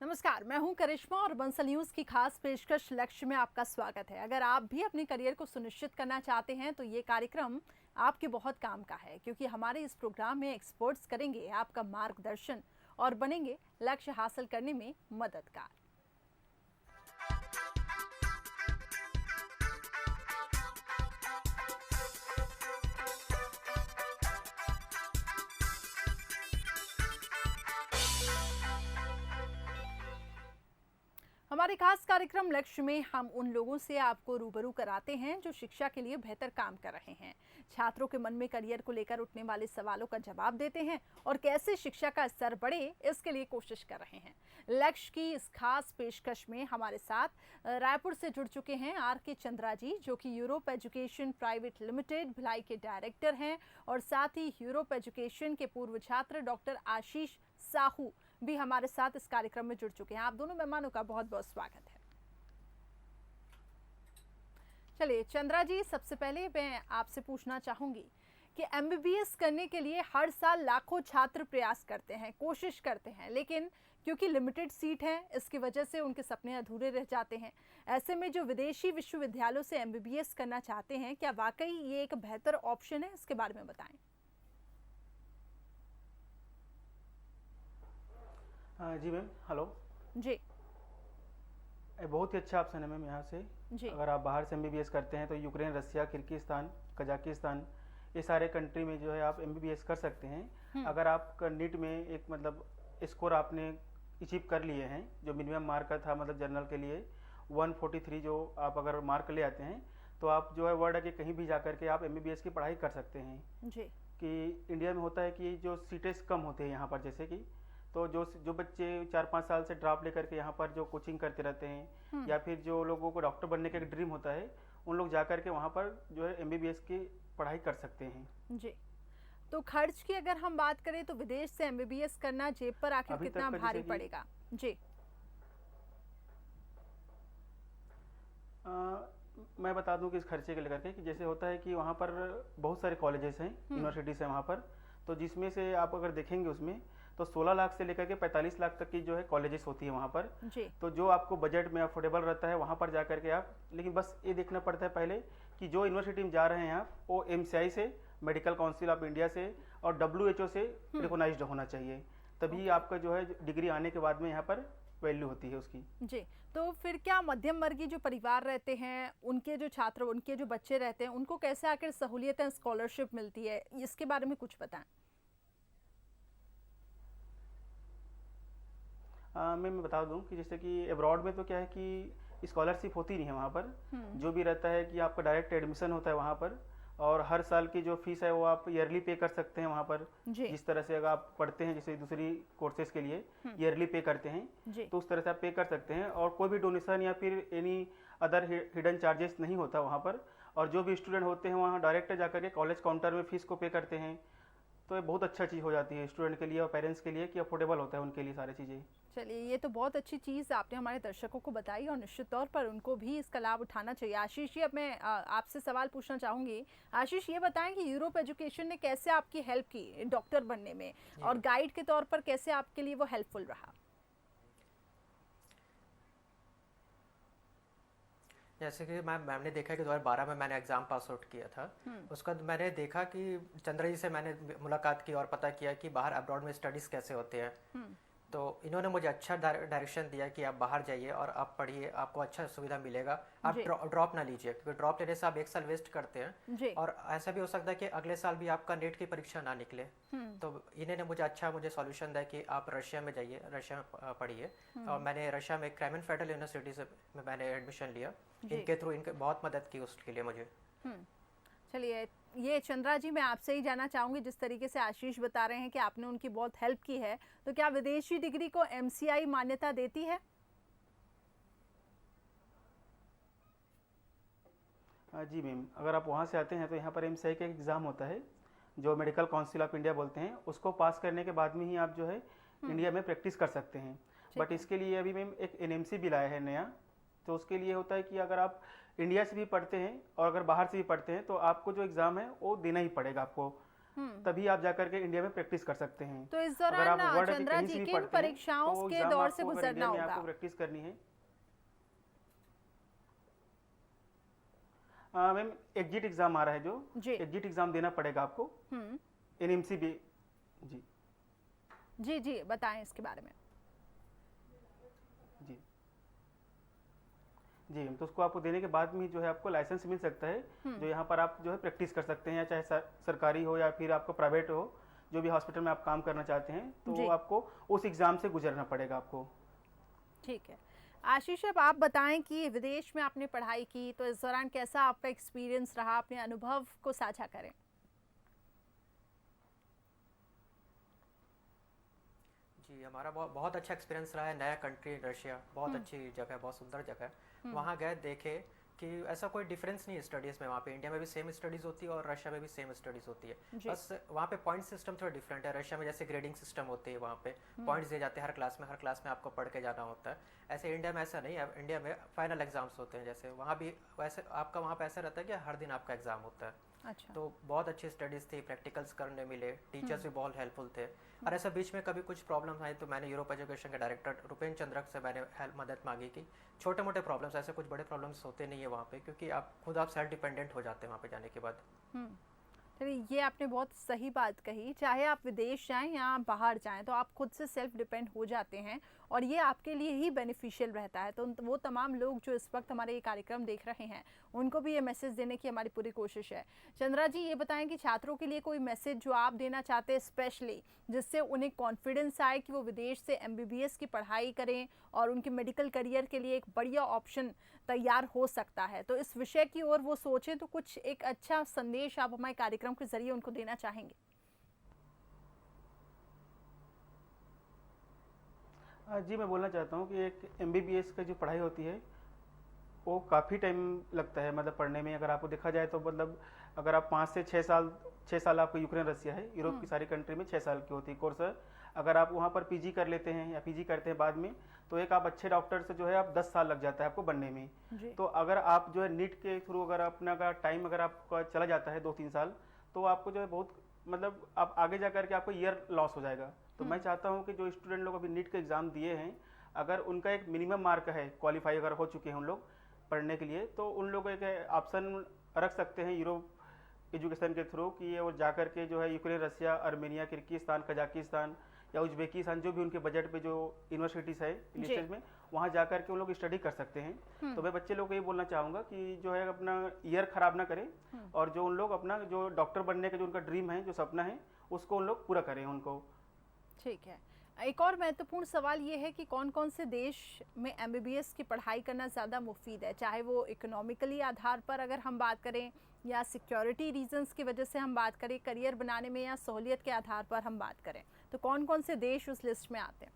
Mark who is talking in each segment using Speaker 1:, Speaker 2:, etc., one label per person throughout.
Speaker 1: नमस्कार, मैं हूं करिश्मा और बंसल न्यूज की खास पेशकश लक्ष्य में आपका स्वागत है। अगर आप भी अपने करियर को सुनिश्चित करना चाहते हैं तो ये कार्यक्रम आपके बहुत काम का है, क्योंकि हमारे इस प्रोग्राम में एक्सपर्ट्स करेंगे आपका मार्गदर्शन और बनेंगे लक्ष्य हासिल करने में मददगार। हमारे खास कार्यक्रम लक्ष्य में हम उन लोगों से आपको रूबरू कराते हैं जो शिक्षा के लिए बेहतर काम कर रहे हैं, छात्रों के मन में करियर को लेकर उठने वाले सवालों का जवाब देते हैं और कैसे शिक्षा का स्तर बढ़े इसके लिए कोशिश कर रहे हैं। लक्ष्य की इस खास पेशकश में हमारे साथ रायपुर से जुड़ चुके हैं आर.के. चंद्रा जी, जो कि Europe education private limited Bhilai के डायरेक्टर हैं, और साथ ही यूरोप एजुकेशन के पूर्व छात्र डॉक्टर आशीष साहू भी हमारे साथ इस कार्यक्रम में जुड़ चुके हैं। आप दोनों मेहमानों का बहुत बहुत स्वागत है। चलिए चंद्रा जी, सबसे पहले मैं आपसे पूछना चाहूंगी कि एमबीबीएस करने के लिए हर साल लाखों छात्र प्रयास करते हैं, कोशिश करते हैं, लेकिन क्योंकि लिमिटेड सीट है इसकी वजह से उनके सपने अधूरे रह जाते हैं। ऐसे में जो विदेशी विश्वविद्यालयों से एमबीबीएस करना चाहते हैं, क्या वाकई ये एक बेहतर ऑप्शन है? इसके बारे में बताएं।
Speaker 2: जी मैम, हेलो
Speaker 1: जी
Speaker 2: बहुत ही अच्छा ऑप्शन है मैम यहाँ से।
Speaker 1: जी
Speaker 2: अगर आप बाहर से एमबीबीएस करते हैं तो यूक्रेन, रसिया, किर्गिस्तान, कजाकिस्तान, ये सारे कंट्री में जो है आप एमबीबीएस कर सकते हैं। अगर आप नीट में एक मतलब स्कोर आपने अचीव कर लिए हैं, जो मिनिमम मार्क का था मतलब जनरल के लिए 143, जो आप अगर मार्क ले आते हैं तो आप जो है वर्ल्ड के कहीं भी जा करके आप एमबीबीएस की पढ़ाई कर सकते हैं।
Speaker 1: जी
Speaker 2: कि इंडिया में होता है कि जो सीटें कम होते हैं यहाँ पर, जैसे कि तो जो बच्चे 4-5 साल से ड्रॉप लेकर के यहाँ पर जो कोचिंग करते रहते हैं, या फिर जो लोगों को डॉक्टर बनने का एक ड्रीम होता है, उन लोग जा करके वहाँ पर जो है एमबीबीएस की पढ़ाई कर सकते हैं।
Speaker 1: जी तो खर्च की अगर हम बात करें तो विदेश से एमबीबीएस करना जेब पर आखिर कितना भारी पड़ेगा? जी
Speaker 2: मैं बता दूं कि इस खर्चे के लेकर के कि जैसे होता है कि वहाँ पर बहुत सारे कॉलेजेस हैं, यूनिवर्सिटीज़ हैं वहाँ पर, तो जिसमें से आप अगर देखेंगे उसमें तो 16 लाख से लेकर के 45 लाख तक की जो है कॉलेजेस होती है वहाँ पर।
Speaker 1: जी
Speaker 2: तो जो आपको बजट में अफोर्डेबल रहता है वहाँ पर जा करके आप, लेकिन बस ये देखना पड़ता है पहले कि जो यूनिवर्सिटी में जा रहे हैं आप वो एमसीआई से, मेडिकल काउंसिल ऑफ इंडिया से और WHO से रिकॉग्नाइज्ड होना चाहिए, तभी आपका जो है डिग्री आने के बाद में यहाँ पर वैल्यू होती है उसकी।
Speaker 1: जी तो फिर क्या मध्यम वर्गीय जो परिवार रहते हैं, उनके जो छात्र, उनके जो बच्चे रहते हैं, उनको कैसे आखिर सहूलियतें, स्कॉलरशिप मिलती है, इसके बारे में कुछ बताएं।
Speaker 2: मैं बता दूं कि जैसे कि अब्रॉड में तो क्या है कि स्कॉलरशिप होती नहीं है वहाँ पर। जो भी रहता है कि आपका डायरेक्ट एडमिशन होता है वहाँ पर, और हर साल की जो फीस है वो आप ईयरली पे कर सकते हैं वहाँ पर। जिस तरह से अगर आप पढ़ते हैं जैसे दूसरी कोर्सेज के लिए ईयरली पे करते हैं, तो उस तरह से आप पे कर सकते हैं, और कोई भी डोनेशन या फिर एनी अदर हिडन चार्जेस नहीं होता वहाँ पर। और जो भी स्टूडेंट होते हैं वहाँ डायरेक्ट जाकर के कॉलेज काउंटर में फीस को पे करते हैं, तो ये बहुत अच्छा चीज़ हो जाती है स्टूडेंट के लिए और पेरेंट्स के लिए कि अफोर्डेबल होता है उनके लिए सारी चीज़ें।
Speaker 1: चलिए, ये तो बहुत अच्छी चीज़ आपने हमारे दर्शकों को बताई और निश्चित तौर पर उनको भी इसका लाभ उठाना चाहिए। आशीष जी, अब मैं आपसे सवाल पूछना चाहूँगी। आशीष, ये बताएं कि यूरोप एजुकेशन ने कैसे आपकी हेल्प की डॉक्टर बनने में, और गाइड के तौर पर कैसे आपके लिए वो हेल्पफुल रहा?
Speaker 3: जैसे कि मैम ने देखा कि 2012 में मैंने एग्ज़ाम पास आउट किया था। उसके बाद मैंने देखा कि चंद्रा जी से मैंने मुलाकात की और पता किया कि बाहर अब्रॉड में स्टडीज़ कैसे होते हैं। तो इन्होंने मुझे अच्छा डायरेक्शन दिया कि आप बाहर जाइए और आप पढ़िए, आपको अच्छा सुविधा मिलेगा। आप ड्रॉप ना लीजिए, क्योंकि ड्रॉप लेने से आप 1 साल वेस्ट करते हैं, और ऐसा भी हो सकता है कि अगले साल भी आपका नेट की परीक्षा ना निकले। तो इन्होंने मुझे सॉल्यूशन दिया कि आप रशिया में जाइए, रशिया में पढ़िए। और मैंने रशिया में क्रेमन फेडरल यूनिवर्सिटी से मैंने एडमिशन लिया। इनके थ्रू इनके बहुत मदद की उसके लिए मुझे।
Speaker 1: चलिए, ये चंद्रा जी, मैं आपसे ही जानना चाहूंगी, जिस तरीके से आशीष बता रहे हैं कि आपने उनकी बहुत हेल्प की है, तो क्या विदेशी डिग्री को एमसीआई मान्यता देती है?
Speaker 2: जी मैम, अगर आप वहाँ से आते हैं तो यहाँ पर एमसीआई का एग्ज़ाम होता है, जो मेडिकल काउंसिल ऑफ इंडिया बोलते हैं, उसको पास करने के बाद में ही आप जो है इंडिया में प्रैक्टिस कर सकते हैं। बट इसके लिए अभी मैम एक एनएमसी बिल आया है नया, तो उसके लिए होता है कि अगर आप इंडिया से भी पढ़ते हैं और अगर बाहर से भी पढ़ते हैं तो आपको जो एग्ज़ाम है वो देना ही पड़ेगा आपको। तभी आप जाकर के इंडिया में प्रैक्टिस कर सकते हैं।
Speaker 1: तो इस
Speaker 2: अगर
Speaker 1: दौरान
Speaker 2: आप वर्ल्ड की
Speaker 1: चंद्रा
Speaker 2: कहीं
Speaker 1: जी
Speaker 2: से भी
Speaker 1: किन
Speaker 2: पढ़ते हैं
Speaker 1: परीक्षाओं
Speaker 2: तो
Speaker 1: के
Speaker 2: एग्जाम
Speaker 1: दौर से
Speaker 2: आपको अगर
Speaker 1: गुजरना
Speaker 2: इंडिया में
Speaker 1: होगा?
Speaker 2: आपको प्रैक्टिस करनी है। मैम एग्जिट एग्जाम आ रहा है, जो
Speaker 1: जी
Speaker 2: एग्जिट एग्जाम देना पड़ेगा आपको, एनएमसी भी। जी
Speaker 1: जी जी, बताएं इसके बारे में।
Speaker 2: जी जी, तो उसको आपको देने के बाद में जो है आपको लाइसेंस मिल सकता है, जो यहाँ पर आप जो है प्रैक्टिस कर सकते हैं, या चाहे सरकारी हो या फिर आपको प्राइवेट हो, जो भी हॉस्पिटल में आप काम करना चाहते हैं,
Speaker 1: जी।
Speaker 2: तो आपको उस एग्ज़ाम से गुजरना पड़ेगा आपको।
Speaker 1: ठीक है। आशीष, अब आप बताएं कि विदेश में आपने पढ़ाई की, तो इस दौरान कैसा आपका एक्सपीरियंस रहा, अपने अनुभव को साझा करें।
Speaker 3: जी, हमारा बहुत अच्छा एक्सपीरियंस रहा है। नया कंट्री रशिया, बहुत अच्छी जगह है, बहुत सुंदर जगह है। वहाँ गए, देखे कि ऐसा कोई डिफरेंस नहीं है स्टडीज़ में। वहाँ पे इंडिया में भी सेम स्टडीज़ होती है और रशिया में भी सेम स्टडीज़ होती है। बस वहाँ पे पॉइंट सिस्टम थोड़ा डिफरेंट है। रशिया में जैसे ग्रेडिंग सिस्टम होती है, वहाँ पे पॉइंट्स दिए जाते हैं हर क्लास में आपको पढ़ के जाना होता है। ऐसे इंडिया में ऐसा नहीं है। इंडिया में फाइनल एग्जाम्स होते हैं, जैसे वहाँ भी वैसे आपका वहाँ पे ऐसा रहता है कि हर दिन आपका एग्जाम होता है।
Speaker 1: अच्छा।
Speaker 3: तो बहुत अच्छी स्टडीज़ थी, प्रैक्टिकल्स करने मिले, टीचर्स भी बहुत हेल्पफुल थे। और ऐसा बीच में कभी कुछ प्रॉब्लम आई तो मैंने यूरोप एजुकेशन के डायरेक्टर रुपेंद्र चंद्रक से मैंने मदद मांगी कि छोटे मोटे प्रॉब्लम्स, ऐसे कुछ बड़े प्रॉब्लम्स होते नहीं है वहाँ पे, क्योंकि आप खुद आप सेल्फ डिपेंडेंट हो जाते हैं वहाँ पे जाने के बाद।
Speaker 1: चलिए, ये आपने बहुत सही बात कही। चाहे आप विदेश जाएं या बाहर जाएं, तो आप खुद से सेल्फ डिपेंड हो जाते हैं और ये आपके लिए ही बेनिफिशियल रहता है। तो वो तमाम लोग जो इस वक्त हमारे ये कार्यक्रम देख रहे हैं, उनको भी ये मैसेज देने की हमारी पूरी कोशिश है। चंद्रा जी, ये बताएं कि छात्रों के लिए कोई मैसेज जो आप देना चाहते हैं स्पेशली, जिससे उन्हें कॉन्फिडेंस आए कि वो विदेश से MBBS की पढ़ाई करें और उनके मेडिकल करियर के लिए एक बढ़िया ऑप्शन तैयार हो सकता है, तो इस विषय की ओर वो सोचें, तो कुछ एक अच्छा संदेश आप हमारे कार्यक्रम के जरिए उनको देना चाहेंगे?
Speaker 2: जी, मैं बोलना चाहता हूँ कि एक MBBS का जो पढ़ाई होती है वो काफ़ी टाइम लगता है, मतलब पढ़ने में। अगर आपको देखा जाए तो मतलब अगर आप 5 से 6 साल आपको यूक्रेन रसिया है, यूरोप की सारी कंट्री में 6 साल की होती है कोर्स। अगर आप वहाँ पर PG कर लेते हैं या PG करते हैं बाद में, तो एक आप अच्छे डॉक्टर से जो है आप 10 साल लग जाता है आपको बनने में। तो अगर आप जो है नीट के थ्रू अगर अपना का टाइम अगर आपका चला जाता है 2-3 साल, तो आपको जो है बहुत मतलब आप आगे जा करके आपको ईयर लॉस हो जाएगा। तो मैं चाहता हूँ कि जो स्टूडेंट लोग अभी नीट का एग्ज़ाम दिए हैं, अगर उनका एक मिनिमम मार्क है, क्वालिफाई अगर हो चुके हैं उन लोग पढ़ने के लिए, तो उन लोग एक ऑप्शन रख सकते हैं यूरोप एजुकेशन के थ्रू कि ये वो जा कर के जो है यूक्रेन, रसिया, अर्मेनिया, किर्गिस्तान, कजाकिस्तान या उज्बेकिस्तान, जो भी उनके बजट पे जो यूनिवर्सिटीज़ है लिस्टेज में, वहाँ जा कर के उन लोग स्टडी कर सकते हैं। तो मैं बच्चे लोग को ये बोलना चाहूँगा कि जो है अपना ईयर ख़राब ना करें, और जो उन लोग अपना जो डॉक्टर बनने का जो उनका ड्रीम है, जो सपना है, उसको उन लोग पूरा करें उनको।
Speaker 1: ठीक है। एक और महत्वपूर्ण सवाल ये है कि कौन कौन से देश में MBBS की पढ़ाई करना ज़्यादा मुफीद है, चाहे वो इकोनॉमिकली आधार पर अगर हम बात करें, या सिक्योरिटी रीजंस की वजह से हम बात करें, करियर बनाने में, या सहूलियत के आधार पर हम बात करें, तो कौन कौन से देश उस लिस्ट में आते हैं?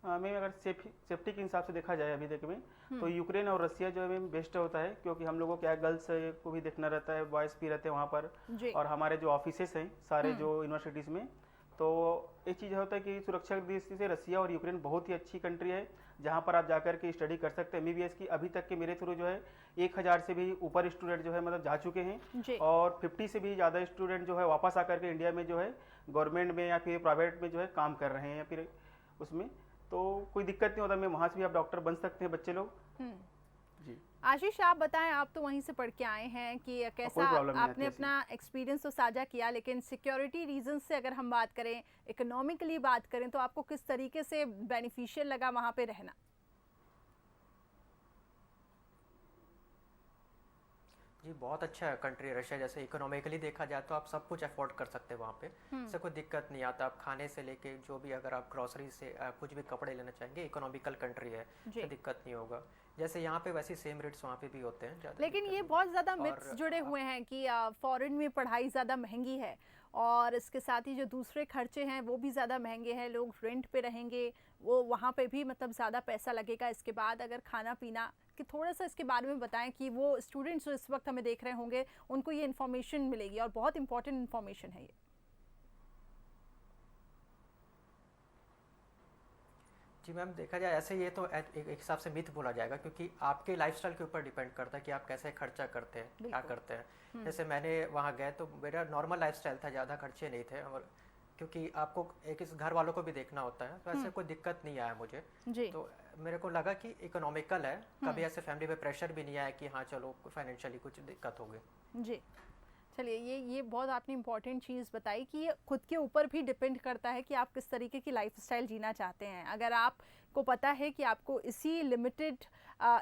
Speaker 2: मैम अगर सेफ्टी के हिसाब से देखा जाए अभी तक में, तो यूक्रेन और रसिया जो है मैम बेस्ट होता है, क्योंकि हम लोगों को क्या गर्ल्स को भी देखना रहता है, बॉयज़ भी रहते हैं वहाँ पर, और हमारे जो ऑफिसेस हैं सारे जो यूनिवर्सिटीज़ में, तो एक चीज़ होता है कि सुरक्षा की दृष्टि से रसिया और यूक्रेन बहुत ही अच्छी कंट्री है, जहाँ पर आप जाकर के स्टडी कर सकते हैं। MBBS की अभी तक के मेरे थ्रू जो है 1000 से भी ऊपर स्टूडेंट जो है मतलब जा चुके हैं, और 50 से भी ज़्यादा स्टूडेंट जो है वापस आकर के इंडिया में जो है गवर्नमेंट में या फिर प्राइवेट में जो है काम कर रहे हैं, या फिर उसमें तो कोई दिक्कत नहीं होता। मैं वहाँ से भी आप डॉक्टर बन सकते हैं बच्चे लोग। जी
Speaker 1: आशीष, आप बताएं, आप तो वहीं से पढ़ के आए हैं कि कैसा आपने अपना एक्सपीरियंस तो साझा किया, लेकिन सिक्योरिटी रीजन से अगर हम बात करें, इकोनॉमिकली बात करें, तो आपको किस तरीके से बेनिफिशियल लगा वहाँ पे रहना?
Speaker 3: जी, बहुत अच्छा है कंट्री रशिया। जैसे इकोनॉमिकली देखा जाए तो आप सब कुछ अफोर्ड कर सकते हैं वहाँ पे, से कोई दिक्कत नहीं आता। आप खाने से लेके जो भी, अगर आप ग्रोसरी से कुछ भी कपड़े लेना चाहेंगे, इकोनॉमिकल कंट्री है, तो दिक्कत नहीं होगा। जैसे यहाँ पे वैसे सेम रेट्स वहाँ पे भी होते हैं।
Speaker 1: लेकिन ये बहुत ज़्यादा मिथ्स जुड़े हुए हैं कि फॉरेन में पढ़ाई ज़्यादा महंगी है, और इसके साथ ही जो दूसरे खर्चे हैं वो भी ज़्यादा महंगे हैं। लोग रेंट पे रहेंगे, वो वहाँ पे भी मतलब ज़्यादा पैसा लगेगा। इसके बाद अगर खाना पीना, कि थोड़ा सा इसके बारे में बताएं कि वो स्टूडेंट्स जो इस वक्त हमें देख रहे होंगे, उनको ये इन्फॉर्मेशन मिलेगी, और बहुत इंपॉर्टेंट इन्फॉर्मेशन है ये।
Speaker 3: जी मैम, देखा जाए ऐसे ये तो एक हिसाब से मिथ बोला जाएगा, क्योंकि आपके लाइफस्टाइल के ऊपर डिपेंड करता है कि आप कैसे खर्चा करते हैं, क्या
Speaker 1: बिल्कुल।
Speaker 3: करते हैं। जैसे मैंने वहाँ गए तो मेरा नॉर्मल लाइफस्टाइल था, ज़्यादा खर्चे नहीं थे, और क्योंकि आपको एक इस घर वालों को भी देखना होता है, तो ऐसे कोई दिक्कत नहीं आया मुझे।
Speaker 1: जी।
Speaker 3: तो मेरे को लगा कि इकोनॉमिकल है, कभी ऐसे फैमिली पे प्रेशर भी नहीं आया कि हाँ चलो फाइनेंशियली कुछ दिक्कत हो गई।
Speaker 1: जी। चलिए, ये बहुत आपने इम्पॉर्टेंट चीज़ बताई कि ये खुद के ऊपर भी डिपेंड करता है कि आप किस तरीके की लाइफस्टाइल जीना चाहते हैं। अगर आपको पता है कि आपको इसी लिमिटेड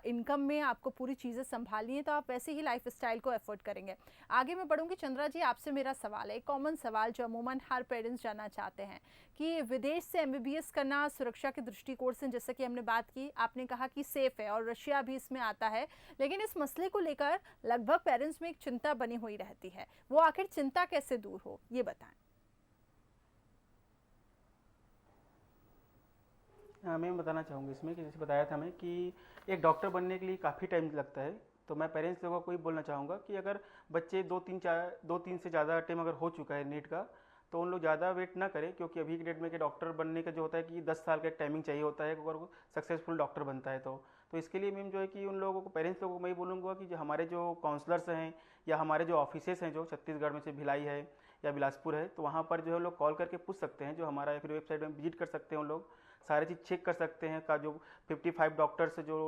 Speaker 1: इनकम में आपको पूरी चीज़ें संभालनी है, तो आप वैसे ही लाइफस्टाइल को एफर्ट करेंगे। आगे मैं बढ़ूँगी। चंद्रा जी, आपसे मेरा सवाल है, एक कॉमन सवाल जो अमूमन हर पेरेंट्स जानना चाहते हैं कि विदेश से MBBS करना सुरक्षा के दृष्टिकोण से, जैसे कि हमने बात की, आपने कहा कि सेफ़ है और रशिया भी इसमें आता है, लेकिन इस मसले को लेकर लगभग पेरेंट्स में एक चिंता बनी हुई रहती है। वो आखिर चिंता कैसे दूर हो, ये बताएं।
Speaker 2: हाँ, मैं बताना चाहूँगी इसमें कि जैसे बताया था मैं कि एक डॉक्टर बनने के लिए काफ़ी टाइम लगता है। तो मैं पेरेंट्स लोगों को ही बोलना चाहूँगा कि अगर बच्चे 2-3 से ज़्यादा टाइम अगर हो चुका है नीट का, तो उन लोग ज़्यादा वेट ना करें, क्योंकि अभी के डेट में कि डॉक्टर बनने का जो होता है कि 10 साल का एक टाइमिंग चाहिए होता है अगर वो सक्सेसफुल डॉक्टर बनता है तो इसके लिए मैम जो है कि उन लोगों को, पेरेंट्स लोगों को मैं ही बोलूँगा कि जो हमारे जो काउंसलर्स हैं या हमारे जो ऑफिसेस हैं जो छत्तीसगढ़ में से भिलाई है या बिलासपुर है, तो वहाँ पर जो है लोग कॉल करके पूछ सकते हैं, जो हमारा, या फिर वेबसाइट में विजिट कर सकते हैं उन लोग, सारी चीज़ चेक कर सकते हैं का जो 55 डॉक्टर्स जो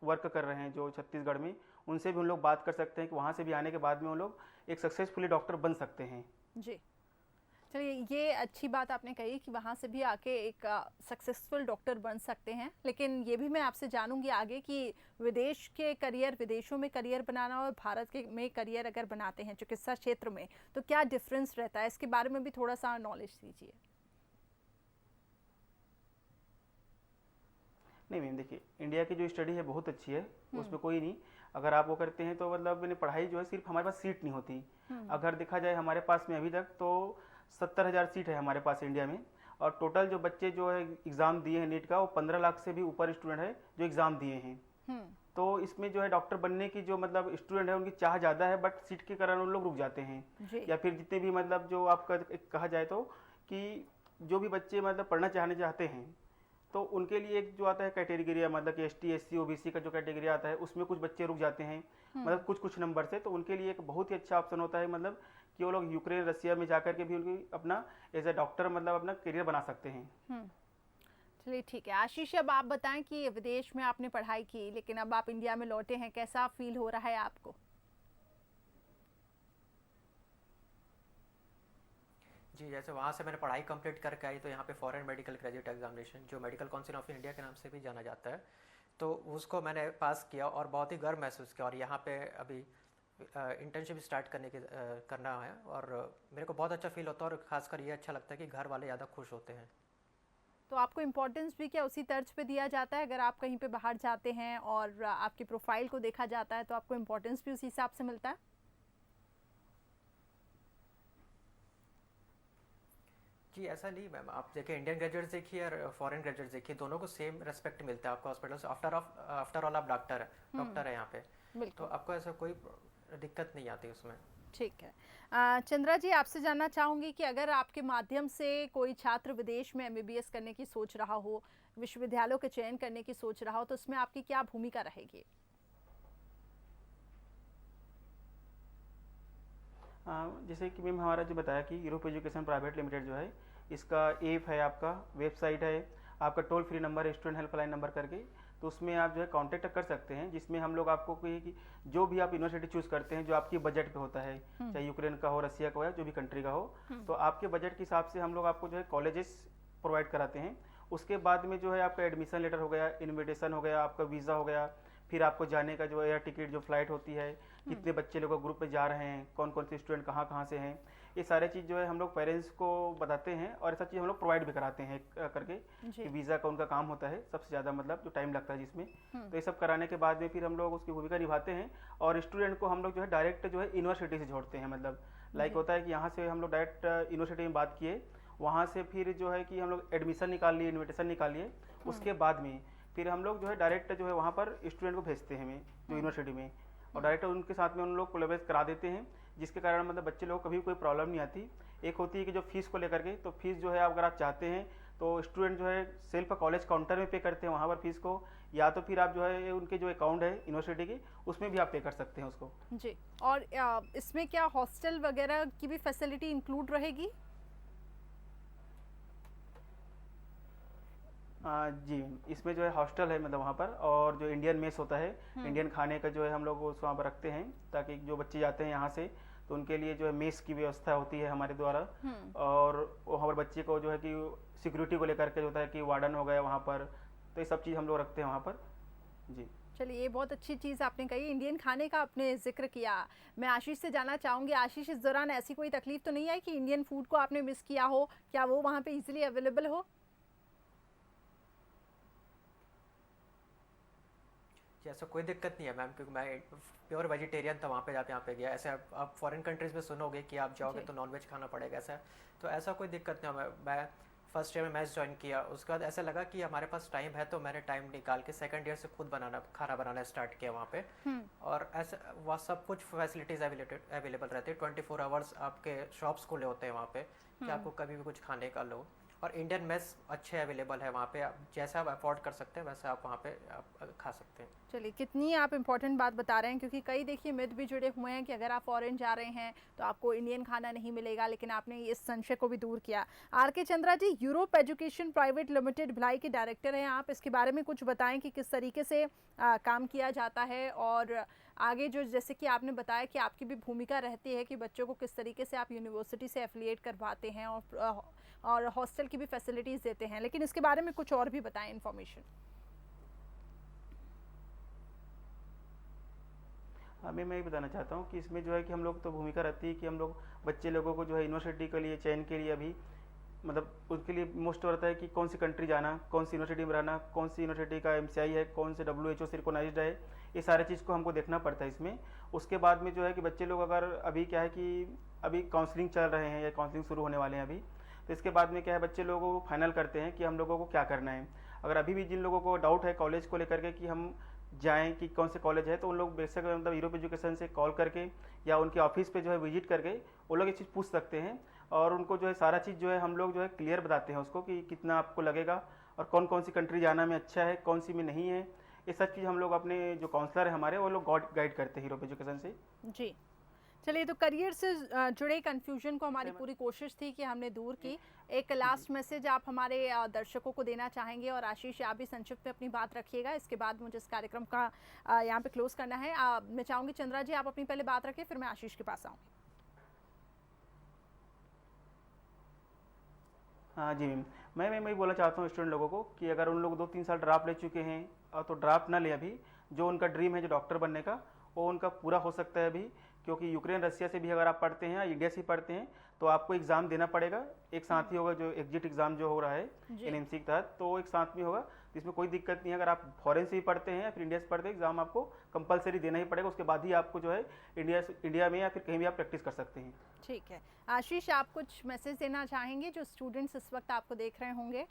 Speaker 2: वर्क कर रहे हैं जो छत्तीसगढ़ में, उनसे भी उन लोग बात कर सकते हैं कि वहाँ से भी आने के बाद में उन लोग एक सक्सेसफुली डॉक्टर बन सकते हैं।
Speaker 1: जी। चलिए, ये अच्छी बात आपने कही कि वहाँ से भी आके एक सक्सेसफुल डॉक्टर बन सकते हैं, लेकिन ये भी मैं आपसे जानूंगी आगे कि विदेश के करियर, विदेशों में करियर बनाना और भारत के में करियर अगर बनाते हैं चिकित्सा क्षेत्र में, तो क्या डिफरेंस रहता है, इसके बारे में भी थोड़ा सा नॉलेज दीजिए।
Speaker 2: नहीं मैम, देखिए इंडिया की जो स्टडी है बहुत अच्छी है, उसमें कोई नहीं, अगर आप वो करते हैं तो मतलब मैंने पढ़ाई जो है, सिर्फ हमारे पास सीट नहीं होती। अगर देखा जाए हमारे पास में अभी तक तो 70,000 सीट है हमारे पास इंडिया में, और टोटल जो बच्चे जो है एग्ज़ाम दिए हैं नीट का, वो 15 लाख से भी ऊपर स्टूडेंट है जो एग्ज़ाम दिए हैं। तो इसमें जो है डॉक्टर बनने की जो मतलब स्टूडेंट है उनकी चाह ज़्यादा है, बट सीट के कारण उन लोग रुक जाते हैं। या फिर जितने भी मतलब जो आपका कहा जाए तो कि जो भी बच्चे मतलब पढ़ना चाहते हैं, तो उनके लिए एक जो आता है कैटेगरी, मतलब कि ST SC OBC का जो कैटेगरी आता है, उसमें कुछ बच्चे रुक जाते हैं, मतलब कुछ नंबर से। तो उनके लिए एक बहुत ही अच्छा ऑप्शन होता है, मतलब कि वो लोग यूक्रेन रशिया में जाकर के भी उनकी अपना एज ए डॉक्टर मतलब अपना करियर बना सकते हैं।
Speaker 1: चलिए, ठीक है। आशीष, अब आप बताएं कि विदेश में आपने पढ़ाई की, लेकिन अब आप इंडिया में लौटे हैं, कैसा फील हो रहा है आपको?
Speaker 3: जी, जैसे वहाँ से मैंने पढ़ाई कंप्लीट करके आई, तो यहाँ पे फॉरेन मेडिकल ग्रेजुएट एग्जामिनेशन, जो मेडिकल काउंसिल ऑफ इंडिया के नाम से भी जाना जाता है, तो उसको मैंने पास किया और बहुत ही गर्व महसूस किया। और यहाँ पे अभी इंटर्नशिप स्टार्ट करना है, और मेरे को बहुत अच्छा फील होता है, और ख़ासकर ये अच्छा लगता है कि घर वाले ज़्यादा खुश होते हैं।
Speaker 1: तो आपको इम्पोर्टेंस भी क्या उसी तर्ज पे दिया जाता है? अगर आप कहीं पे बाहर जाते हैं और आपकी प्रोफाइल को देखा जाता है, तो आपको इम्पोर्टेंस भी उसी हिसाब से मिलता है?
Speaker 3: जी, ऐसा नहीं मैम, आप देखिए इंडियन ग्रेजुएट्स देखिए और फॉरेन ग्रेजुएट्स देखिए, दोनों को सेम रेस्पेक्ट मिलता है आपको हॉस्पिटल से। आफ्टर ऑल आप डॉक्टर है यहाँ पे, तो आपको ऐसा कोई दिक्कत नहीं आती उसमें।
Speaker 1: ठीक है। चंद्रा जी, आपसे जानना चाहूँगी कि अगर आपके माध्यम से कोई छात्र विदेश में MBBS करने की सोच रहा हो, विश्वविद्यालयों के चयन करने की सोच रहा हो, तो उसमें आपकी क्या भूमिका रहेगी?
Speaker 2: जैसे कि मैम हमारा जो बताया कि यूरोप एजुकेशन प्राइवेट लिमिटेड जो है, इसका ऐप है, आपका वेबसाइट है, आपका टोल फ्री नंबर है स्टूडेंट हेल्पलाइन नंबर करके, तो उसमें आप जो है कांटेक्ट कर सकते हैं, जिसमें हम लोग आपको कोई कि जो भी आप यूनिवर्सिटी चूज़ करते हैं जो आपकी बजट पे होता है, चाहे यूक्रेन का हो, रसिया का हो, या जो भी कंट्री का हो, तो आपके बजट के हिसाब से हम लोग आपको जो है कॉलेजेस प्रोवाइड कराते हैं। उसके बाद में जो है आपका एडमिशन लेटर हो गया, इन्विटेशन हो गया, आपका वीज़ा हो गया, फिर आपको जाने का जो एयर टिकट, जो फ्लाइट होती है, कितने बच्चे लोग ग्रुप में जा रहे हैं, कौन कौन से स्टूडेंट कहाँ कहाँ से हैं, ये सारे चीज़ जो है हम लोग पेरेंट्स को बताते हैं, और ऐसा चीज़ हम लोग प्रोवाइड भी कराते हैं करके कि वीज़ा का उनका काम होता है सबसे ज़्यादा, मतलब जो टाइम लगता है जिसमें। तो ये सब कराने के बाद में फिर हम लोग उसकी भूमिका निभाते हैं, और स्टूडेंट को हम लोग जो है डायरेक्ट जो है यूनिवर्सिटी से जोड़ते हैं। मतलब लाइक होता है कि यहाँ से हम लोग डायरेक्ट यूनिवर्सिटी में बात किए, वहाँ से फिर जो है कि हम लोग एडमिशन निकाल लिए, इन्विटेशन निकाल लिए, उसके बाद में फिर हम लोग जो है डायरेक्ट जो है वहाँ पर स्टूडेंट को भेजते हैं हमें जो यूनिवर्सिटी में, और डायरेक्ट उनके साथ में उन लोग कोलैबोरेट करा देते हैं, जिसके कारण मतलब बच्चे लोग को कभी कोई प्रॉब्लम नहीं आती। एक होती है कि जो फीस को लेकर के, तो फीस जो है अगर आप चाहते हैं तो स्टूडेंट जो है सेल्फ कॉलेज काउंटर में पे करते हैं वहाँ पर फीस को, या तो फिर आप जो है उनके जो अकाउंट है यूनिवर्सिटी की उसमें भी आप पे कर सकते हैं उसको।
Speaker 1: जी। और इसमें क्या हॉस्टल वगैरह की भी फैसिलिटी इंक्लूड रहेगी?
Speaker 2: जी, इसमें जो है हॉस्टल है मतलब वहाँ पर, और जो इंडियन मेस होता है, इंडियन खाने का जो है हम लोग उस वहाँ पर रखते हैं, ताकि जो बच्चे जाते हैं यहाँ से तो उनके लिए जो है मेस की व्यवस्था होती है हमारे द्वारा। और वो हमारे बच्चे को जो है कि सिक्योरिटी को लेकर के जो होता है कि वार्डन हो गया वहाँ पर, तो ये सब चीज़ हम लोग रखते हैं वहाँ पर। जी
Speaker 1: चलिए, ये बहुत अच्छी चीज़ आपने कही। इंडियन खाने का आपने जिक्र किया। मैं आशीष से जानना चाहूँगी, आशीष, इस दौरान ऐसी कोई तकलीफ तो नहीं आई कि इंडियन फूड को आपने मिस किया हो? क्या वो वहाँ पे इजीली अवेलेबल हो?
Speaker 3: जी, ऐसा कोई दिक्कत नहीं है मैम, क्योंकि मैं प्योर वेजिटेरियन था वहाँ पे, जब यहाँ पे गया। ऐसे आप फॉरेन कंट्रीज़ में सुनोगे कि आप जाओगे तो नॉनवेज खाना पड़ेगा, ऐसा है। तो ऐसा कोई दिक्कत नहीं है। मैं फर्स्ट ईयर में मैथ्स ज्वाइन किया, उसके बाद ऐसा लगा कि हमारे पास टाइम है, तो मैंने टाइम निकाल के सेकंड ईयर से खुद खाना बनाना स्टार्ट किया वहाँ पे। और ऐसा वहाँ सब कुछ फैसिलिटीज़ अवेलेबल रहती है। 24 आवर्स आपके शॉप्स खुले होते हैं वहाँ पे, कि आपको कभी भी कुछ खाने का लो। और इंडियन मेस अच्छे अवेलेबल है वहाँ पे, आप जैसा आप अफोर्ड कर सकते हैं वैसा आप वहाँ पे आप खा सकते हैं।
Speaker 1: चलिए, कितनी आप इम्पोर्टेंट बात बता रहे हैं, क्योंकि कई देखिए मिथ भी जुड़े हुए हैं कि अगर आप फॉरेन जा रहे हैं तो आपको इंडियन खाना नहीं मिलेगा, लेकिन आपने इस संशय को भी दूर किया। R K. Chandra ji, Europe education private limited Bhilai के डायरेक्टर हैं आप, इसके बारे में कुछ बताएं कि किस तरीके से काम किया जाता है, और आगे जो जैसे कि आपने बताया कि आपकी भी भूमिका रहती है कि बच्चों को किस तरीके से आप यूनिवर्सिटी से एफिलिएट करवाते हैं और हॉस्टल की भी फैसिलिटीज़ देते हैं, लेकिन इसके बारे में कुछ और भी बताएं इन्फॉर्मेशन।
Speaker 2: हाँ, मैं ये बताना चाहता हूँ कि इसमें जो है कि हम लोग तो भूमिका रहती है कि हम लोग बच्चे लोगों को जो है यूनिवर्सिटी के लिए चयन के लिए अभी मतलब उसके लिए मोस्ट रहता है कि कौन सी कंट्री जाना, कौन सी यूनिवर्सिटी में रहना, कौन सी यूनिवर्सिटी का MCI है, कौन से WHO से रिकॉग्नाइज्ड है, ये सारे चीज़ को हमको देखना पड़ता है इसमें। उसके बाद में जो है कि बच्चे लोग अगर अभी क्या है कि अभी काउंसलिंग चल रहे हैं या काउंसलिंग शुरू होने वाले हैं अभी, तो इसके बाद में क्या है बच्चे लोगों को फाइनल करते हैं कि हम लोगों को क्या करना है। अगर अभी भी जिन लोगों को डाउट है कॉलेज को लेकर के कि हम जाएं कि कौन से कॉलेज है, तो उन लोग बेशक मतलब यूरोप एजुकेशन से कॉल करके या उनके ऑफिस पे जो है विजिट करके वो लोग ये चीज़ पूछ सकते हैं, और उनको जो है सारा चीज़ जो है हम लोग जो है क्लियर बताते हैं उसको कि कितना आपको लगेगा और कौन कौन सी कंट्री जाना में अच्छा है, कौन सी में नहीं है। ये सब चीज़ हम लोग अपने जो काउंसलर है हमारे वो लोग गाइड करते हैं यूरोप एजुकेशन से।
Speaker 1: जी, चलिए, तो करियर से जुड़े कंफ्यूजन को हमारी पूरी कोशिश थी कि हमने दूर की। एक लास्ट मैसेज आप हमारे दर्शकों को देना चाहेंगे, और आशीष आप भी संक्षिप्त में अपनी बात रखिएगा, इसके बाद मुझे इस कार्यक्रम का यहाँ पे क्लोज करना है। मैं चाहूँगी चंद्रा जी आप अपनी पहले बात रखें, फिर मैं आशीष के पास आऊँगी।
Speaker 2: हाँ जी मैम, मैं बोलना चाहता हूँ स्टूडेंट लोगों को कि अगर उन लोग 2-3 साल ड्राफ्ट ले चुके हैं तो ड्राफ्ट ना ले अभी। जो उनका ड्रीम है जो डॉक्टर बनने का, वो उनका पूरा हो सकता है अभी, क्योंकि यूक्रेन रसिया से भी अगर आप पढ़ते हैं या इंडिया से पढ़ते हैं तो आपको एग्ज़ाम देना पड़ेगा। एक साथ ही होगा जो एग्जिट एग्ज़ाम जो हो रहा है NMC के तहत, तो एक साथ में होगा, इसमें कोई दिक्कत नहीं है। अगर आप फॉरेन से भी पढ़ते हैं या फिर इंडिया से पढ़ते हैं, एग्ज़ाम आपको कंपलसरी देना ही पड़ेगा, उसके बाद ही आपको जो है इंडिया में या फिर कहीं भी आप प्रैक्टिस कर सकते हैं।
Speaker 1: ठीक है, आशीष आप कुछ मैसेज देना चाहेंगे जो स्टूडेंट्स इस वक्त आपको देख रहे होंगे?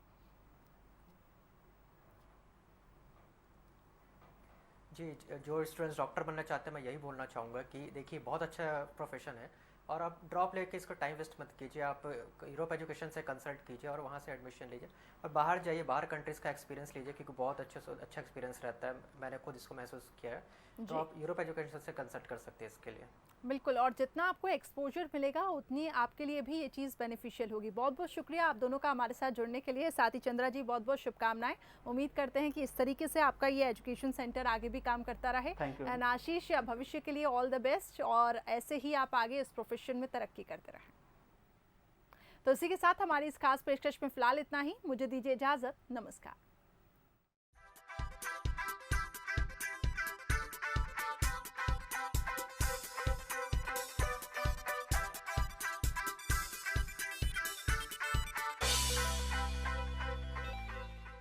Speaker 3: जी, जो स्टूडेंट्स डॉक्टर बनना चाहते हैं मैं यही बोलना चाहूँगा कि देखिए बहुत अच्छा प्रोफेशन है, और आप ड्रॉप लेके इसका टाइम वेस्ट मत कीजिए। आप यूरोप एजुकेशन से कंसल्ट कीजिए और वहाँ से एडमिशन लीजिए, और बाहर जाइए, बाहर कंट्रीज़ का एक्सपीरियंस लीजिए, क्योंकि बहुत अच्छा एक्सपीरियंस रहता है। मैंने खुद इसको महसूस किया है। तो आप यूरोप एजुकेशन से कंसल्ट कर सकते हैं इसके लिए।
Speaker 1: बिल्कुल, और जितना आपको एक्सपोजर मिलेगा उतनी आपके लिए भी ये चीज़ बेनिफिशियल होगी। बहुत बहुत शुक्रिया आप दोनों का हमारे साथ जुड़ने के लिए। साथ ही चंद्रा जी, बहुत बहुत शुभकामनाएं। उम्मीद करते हैं कि इस तरीके से आपका ये एजुकेशन सेंटर आगे भी काम करता रहे। एंड आशीष, आशीष के लिए ऑल द बेस्ट, और ऐसे ही आप आगे इस प्रोफेशन में तरक्की करते रहें। तो इसी के साथ हमारी इस खास पेशकश में फिलहाल इतना ही। मुझे दीजिए इजाज़त। नमस्कार।